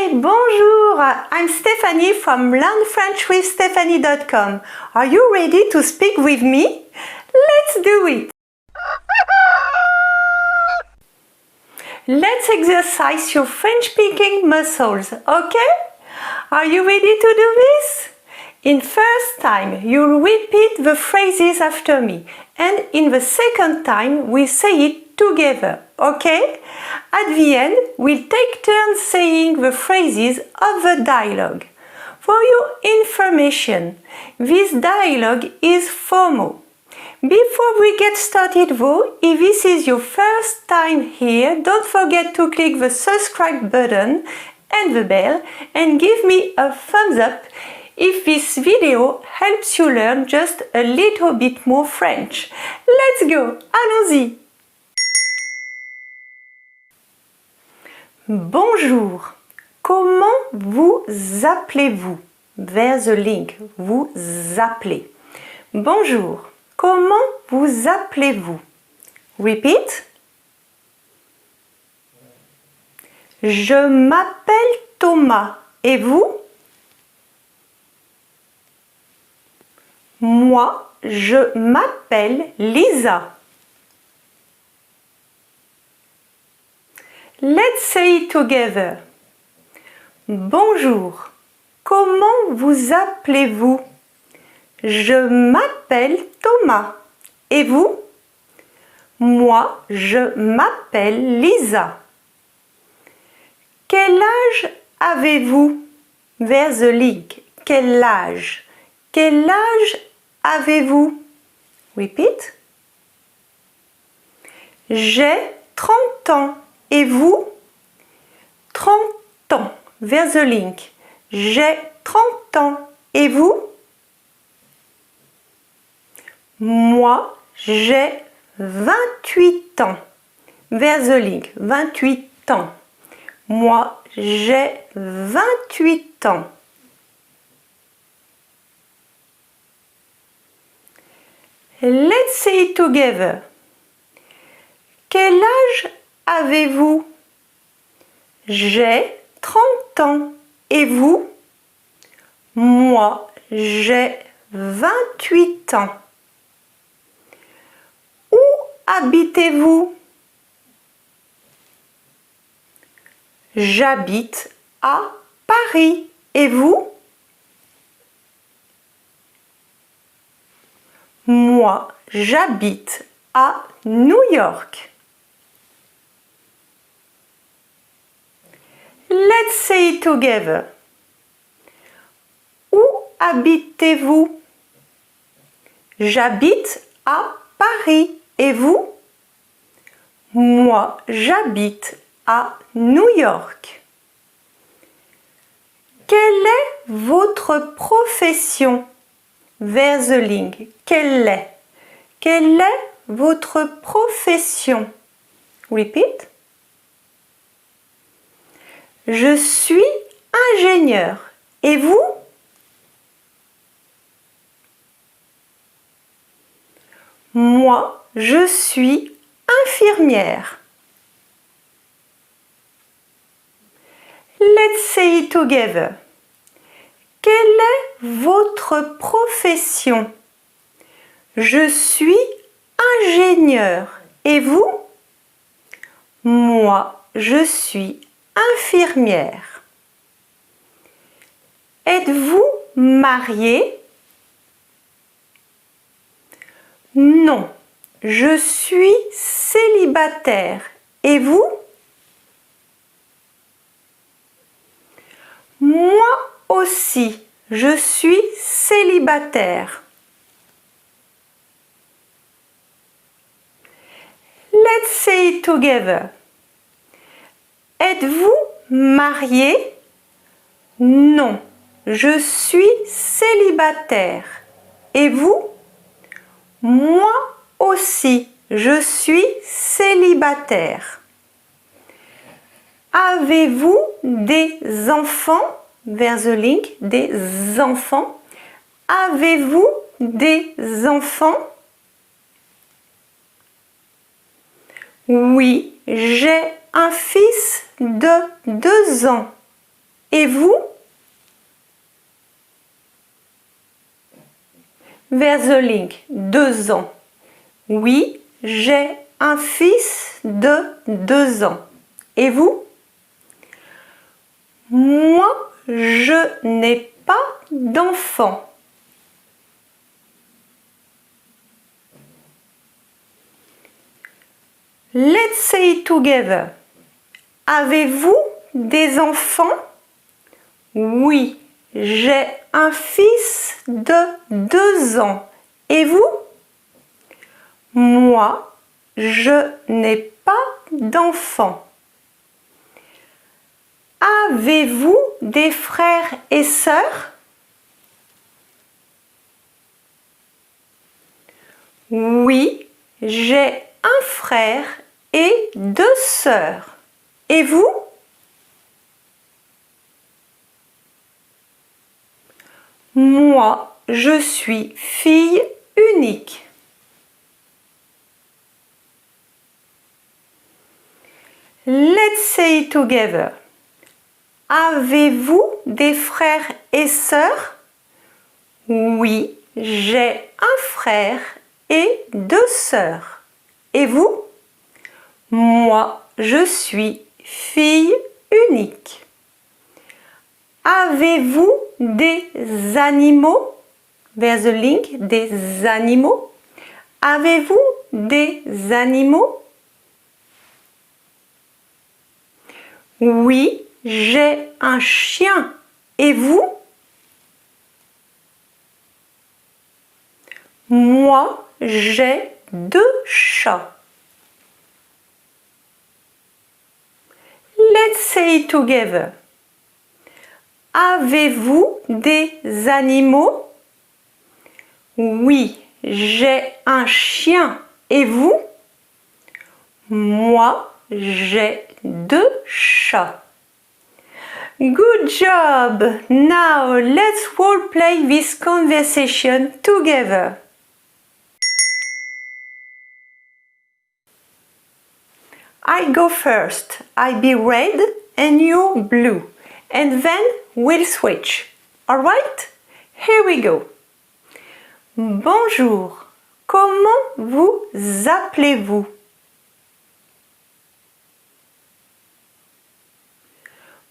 Hi, bonjour! I'm Stephanie from learnfrenchwithstephanie.com. Are you ready to speak with me? Let's do it! Let's exercise your French speaking muscles, okay? Are you ready to do this? In first time, you repeat the phrases after me, and in the second time, we say it together, okay? At the end, we'll take turns saying the phrases of the dialogue. For your information, this dialogue is formal. Before we get started though, if this is your first time here, don't forget to click the subscribe button and the bell and give me a thumbs up if this video helps you learn just a little bit more French. Let's go! Allons-y! Bonjour! Comment vous appelez-vous? There's a link. Vous appelez. Bonjour! Comment vous appelez-vous? Repeat. Je m'appelle Thomas. Et vous? Moi, je m'appelle Lisa. Let's say it together. Bonjour. Comment vous appelez-vous? Je m'appelle Thomas. Et vous? Moi, je m'appelle Lisa. Quel âge avez-vous? There's a link. Quel âge? Quel âge avez-vous? Repeat. J'ai 30 ans. Et vous? 30 ans. There's a link. J'ai 30 ans. Et vous? Moi, j'ai 28 ans. There's a link. 28 ans. Moi, j'ai 28 ans. Let's say it together. Quel âge avez-vous? J'ai 30 ans. Et vous? Moi, j'ai 28 ans. Où habitez-vous? J'habite à Paris. Et vous? Moi, j'habite à New York. Let's say it together. Où habitez-vous? J'habite à Paris. Et vous? Moi, j'habite à New York. Quelle est votre profession? There's a link. Quelle est? Quelle est votre profession? Repeat. Je suis ingénieur. Et vous? Moi, je suis infirmière. Let's say it together. Quelle est votre profession? Je suis ingénieur. Et vous? Moi, je suis infirmière. Êtes-vous marié? Non, je suis célibataire. Et vous? Moi aussi, je suis célibataire. Let's say it together. Êtes-vous marié? Non, je suis célibataire. Et vous? Moi aussi, je suis célibataire. Avez-vous des enfants? There's a link. Des enfants. Avez-vous des enfants? Oui, j'ai un fils de 2 ans. Et vous? There's the link. 2 ans. Oui, j'ai un fils de 2 ans. Et vous? Moi, je n'ai pas d'enfant. Let's say it together. Avez-vous des enfants? Oui, j'ai un fils de 2 ans. Et vous? Moi, je n'ai pas d'enfant. Avez-vous des frères et sœurs? Oui, j'ai un frère et 2 sœurs. Et vous? Moi, je suis fille unique. Let's say it together. Avez-vous des frères et sœurs? Oui, j'ai un frère et 2 sœurs. Et vous? Moi, je suis fille unique. Avez-vous des animaux? There's a link, des animaux. Avez-vous des animaux? Oui, j'ai un chien. Et vous? Moi, j'ai 2 chats. Let's say it together. Avez-vous des animaux? Oui, j'ai un chien. Et vous? Moi, j'ai 2 chats. Good job! Now let's role play this conversation together. I go first. I be red and you blue. And then we'll switch. Alright? Here we go. Bonjour. Comment vous appelez-vous?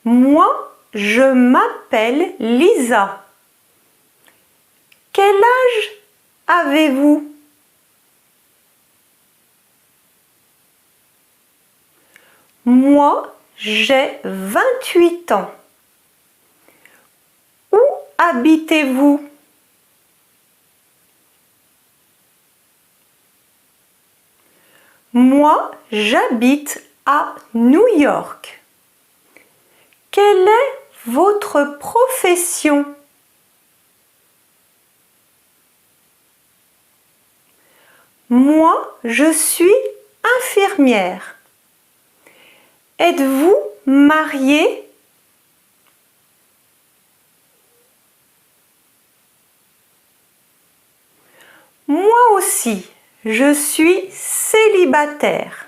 Moi, je m'appelle Lisa. Quel âge avez-vous? Moi, j'ai 28 ans. Où habitez-vous? Moi, j'habite à New York. Quelle est votre profession? Moi, je suis infirmière. Êtes-vous marié? Moi aussi, je suis célibataire.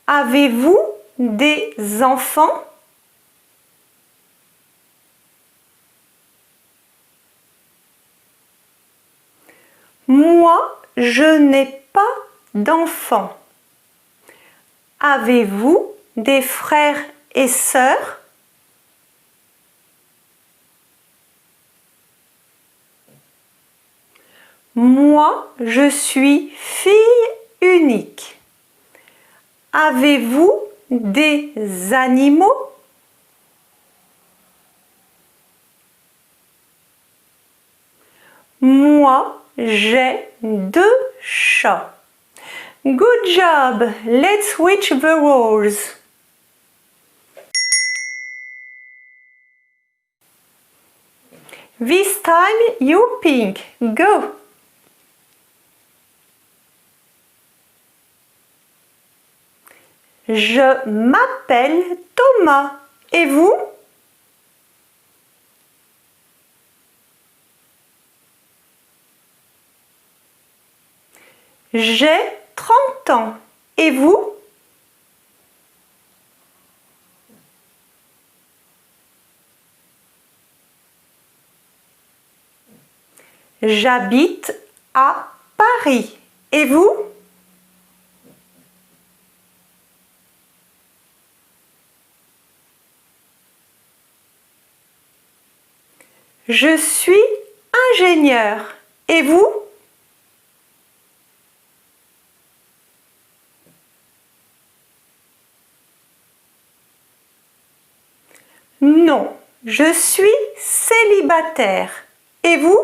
Avez-vous des enfants? Moi, je n'ai pas d'enfants. Avez-vous des frères et sœurs? Moi, je suis fille unique. Avez-vous des animaux? Moi, j'ai 2 chats. Good job! Let's switch the roles. This time you're pink. Go! Je m'appelle Thomas. Et vous? J'ai 30 ans. Et vous? J'habite à Paris. Et vous? Je suis ingénieur. Et vous? Non, je suis célibataire. Et vous?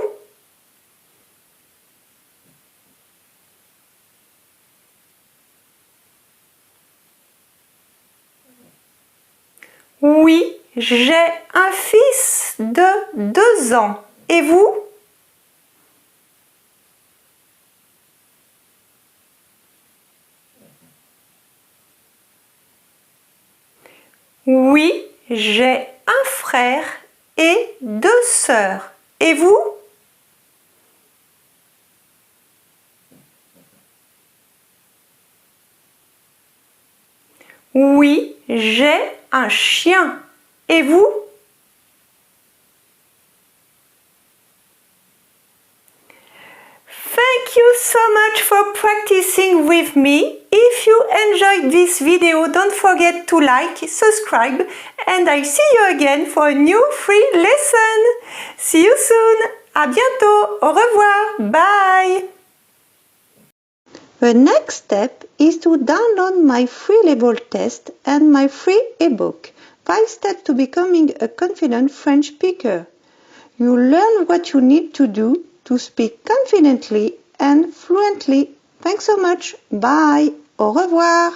Oui, j'ai un fils de 2 ans. Et vous? Oui, j'ai un frère et 2 sœurs. Et vous? Oui, j'ai un chien. Et vous? Thank you so much for practicing with me. If you enjoyed this video, don't forget to like, subscribe, and I see you again for a new free lesson. See you soon. À bientôt. Au revoir. Bye. The next step is to download my free level test and my free ebook, 5 Steps to Becoming a Confident French Speaker. You learn what you need to do to speak confidently and fluently. Thanks so much. Bye. Au revoir.